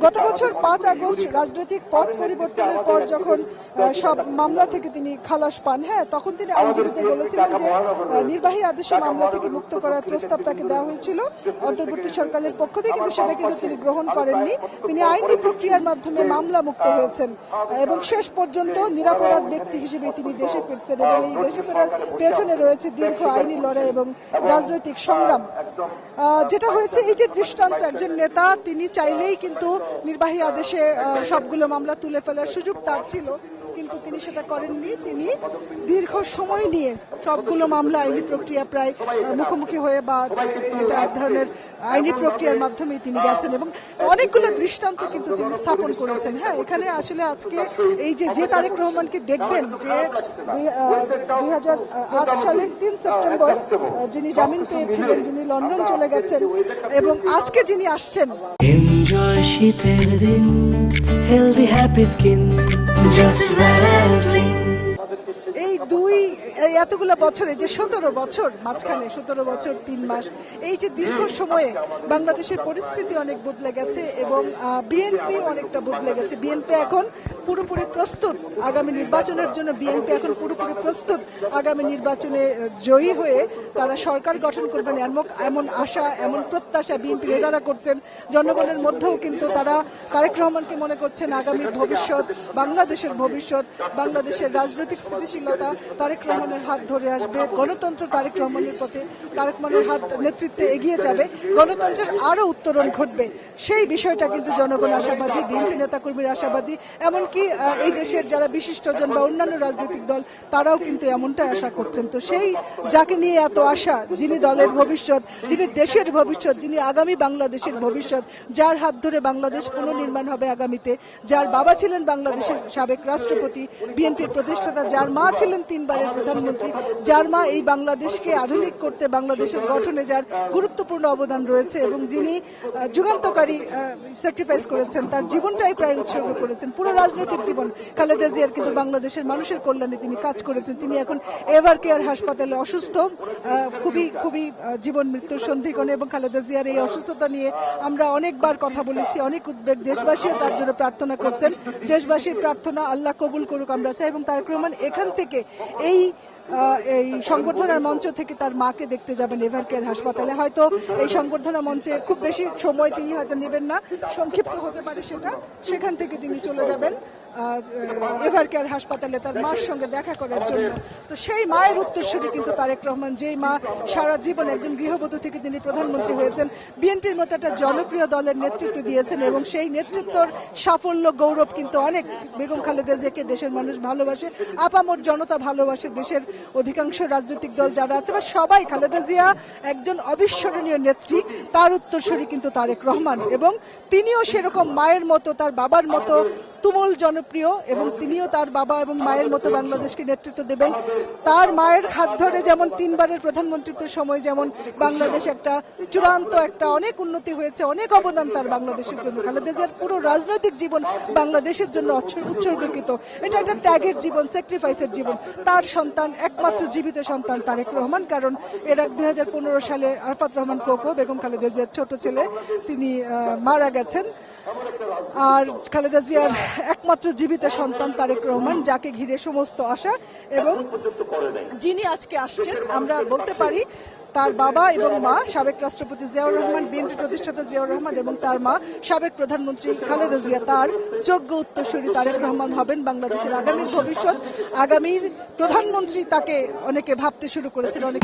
গত বছর 5 আগস্ট রাজনৈতিক পট পরিবর্তনের পর যখন সব মামলা থেকে তিনি খালাস পান, তখন তিনি আইনজীবীদের বলেছিলেন যে নির্বাহী আদেশে মামলা থেকে মুক্ত করার প্রস্তাব তাকে দেওয়া হয়েছিল অন্তর্বর্তী সরকারের পক্ষ থেকে, কিন্তু সেটা কিন্তু তিনি গ্রহণ করেননি। তিনি আইনি প্রক্রিয়ার মাধ্যমে মামলা মুক্ত হয়েছেন এবং শেষ পর্যন্ত নিরাপরাধ ব্যক্তি হিসেবে তিনি দেশে ফিরছেন এবং এই দেশে ফেরার পেছনে রয়েছে দীর্ঘ আইনি লড়াই এবং রাজনৈতিক সংগ্রাম। যেটা হয়েছে, এই যে দৃষ্টান্ত, একজন নেতা তিনি চাইলেই কিন্তু নির্বাহী আদেশে সবগুলো মামলা তুলে ফেলার সুযোগ তার ছিল, কিন্তু তিনি সেটা করেননি। তিনি দীর্ঘ সময় নিয়ে সবগুলো মামলা আইনি প্রক্রিয়া প্রায় মুখোমুখি হয়ে বা এটা এক ধরনের আইনি প্রক্রিয়ার মাধ্যমে তিনি গেছেন এবং অনেকগুলো দৃষ্টান্ত কিন্তু তিনি স্থাপন করেছেন। এখানে আসলে আজকে এই যে তারেক রহমানকে দেখবেন যে 2008 সালের 3 সেপ্টেম্বর যিনি জামিন পেয়েছিলেন, যিনি লন্ডন চলে গেছেন এবং আজকে যিনি আসছেন, এনজয় শীতের দিন, healthy happy skin, just Vaseline. এই এতগুলো বছরে যে 17 বছর মাঝখানে, 17 বছর 3 মাস, এই যে দীর্ঘ সময়ে বাংলাদেশের পরিস্থিতি অনেক বদলে গেছে এবং বিএনপি অনেকটা বদলে গেছে। বিএনপি এখন পুরোপুরি প্রস্তুত আগামী নির্বাচনের জন্য। বিএনপি এখন পুরোপুরি প্রস্তুত আগামী নির্বাচনে জয়ী হয়ে তারা সরকার গঠন করবেন এমন আশা, এমন প্রত্যাশা বিএনপি নেতারা করছেন। জনগণের মধ্যেও কিন্তু তারা তারেক রহমানকে মনে করছেন আগামীর ভবিষ্যৎ, বাংলাদেশের ভবিষ্যৎ, বাংলাদেশের রাজনৈতিক স্থিতিশীলতা তারেক রহমানের হাত ধরে আসবে। গণতন্ত্র তারেক রহমানের পথে, তারেক রহমানের হাত নেতৃত্বে এগিয়ে যাবে, গণতন্ত্রের আরো উত্তরণ ঘটবে। সেই বিষয়টা কিন্তু জনগণ আশাবাদী, বিএনপি নেতাকর্মীরা আশাবাদী, এমনকি এই দেশের যারা বিশিষ্টজন বা অন্যান্য রাজনৈতিক দল তারাও কিন্তু এমনটাই আশা করছেন। তো সেই যাকে নিয়ে এত আশা, যিনি দলের ভবিষ্যৎ, যিনি দেশের ভবিষ্যৎ, যিনি আগামী বাংলাদেশের ভবিষ্যৎ, যার হাত ধরে বাংলাদেশ পুনর্নির্মাণ হবে আগামীতে, যার বাবা ছিলেন বাংলাদেশের সাবেক রাষ্ট্রপতি, বিএনপির প্রতিষ্ঠাতা, যার মা ছিলেন 3 বারের প্রধানমন্ত্রী, যার মা এই বাংলাদেশকে আধুনিক করতে, বাংলাদেশের গঠনে যার গুরুত্বপূর্ণ অবদান রয়েছে এবং যিনি যুগান্তকারী স্যাক্রিফাইস করেছেন, তার জীবনটাই প্রায় উৎসর্গ করেছেন, পুরো রাজনৈতিক জীবন। খালেদা জিয়ার কিন্তু বাংলাদেশের মানুষের কল্যাণে তিনি কাজ করেছেন। তিনি এখন এভার কেয়ার হাসপাতালে অসুস্থ, খুবই জীবন মৃত্যুর সন্ধিক্ষণে, এবং খালেদা জিয়ার এই অসুস্থতা নিয়ে আমরা অনেকবার কথা বলেছি, অনেক উদ্বেগ, দেশবাসীও তার জন্য প্রার্থনা করছেন। দেশবাসীর প্রার্থনা আল্লাহ কবুল করুক আমরা চাই, এবং তারেক রহমান এখান থেকে এই সংবর্ধনার মঞ্চ থেকে তার মাকে দেখতে যাবেন এভার কেয়ার হাসপাতালে। হয়তো এই সংবর্ধনা মঞ্চে খুব বেশি সময় তিনি হয়তো নেবেন না, সংক্ষিপ্ত হতে পারে সেটা, সেখান থেকে তিনি চলে যাবেন এভার কেয়ার হাসপাতালে তার মার সঙ্গে দেখা করার জন্য। তো সেই মায়ের উত্তরসূরি কিন্তু তারেক রহমান, যেই মা সারা জীবন একজন গৃহবধূ থেকে তিনি প্রধানমন্ত্রী হয়েছেন, বিএনপির মতো একটা জনপ্রিয় দলের নেতৃত্ব দিয়েছেন এবং সেই নেতৃত্বর সাফল্য, গৌরব কিন্তু অনেক। বেগম খালেদা জিয়াকে দেশের মানুষ ভালোবাসে, আপামর জনতা ভালোবাসে, দেশের অধিকাংশ রাজনৈতিক দল যারা আছে বা সবাই। খালেদা জিয়া একজন অবিস্মরণীয় নেত্রী, তার উত্তরসূরি কিন্তু তারেক রহমান, এবং তিনিও সেরকম মায়ের মতো, তার বাবার মতো তুমুল জনপ্রিয়, এবং তিনিও তার বাবা এবং মায়ের মতো বাংলাদেশকে নেতৃত্ব দেবেন। তার মায়ের হাত ধরে যেমন 3 বারের প্রধানমন্ত্রীত্বের সময় যেমন বাংলাদেশ একটা চূড়ান্ত একটা অনেক উন্নতি হয়েছে, অনেক অবদান তার বাংলাদেশের জন্য। খালেদা জিয়ার পুরো রাজনৈতিক জীবন বাংলাদেশের জন্য উৎসর্গীকৃত। এটা একটা ত্যাগের জীবন, স্যাক্রিফাইসের জীবন। তার সন্তান, একমাত্র জীবিত সন্তান তারেক রহমান, কারণ এর 2015 সালে আরাফাত রহমান কোকো, বেগম খালেদা জিয়ার ছোট ছেলে, তিনি মারা গেছেন। আর খালেদা জিয়ার একমাত্র জীবিত সন্তান তারেক রহমান, যাকে ঘিরে সমস্ত আশা, এবং যিনি আজকে আসছেন, আমরা বলতে পারি তার বাবা এবং মা সাবেক রাষ্ট্রপতি জিয়াউর রহমান, বিএনপি প্রতিষ্ঠাতা জিয়াউর রহমান, এবং তার মা সাবেক প্রধানমন্ত্রী খালেদা জিয়া, তার যোগ্য উত্তরসূরি তারেক রহমান হবেন বাংলাদেশের আগামীর ভবিষ্যৎ, আগামীর প্রধানমন্ত্রী। তাকে অনেকে ভাবতে শুরু করেছেন, অনেক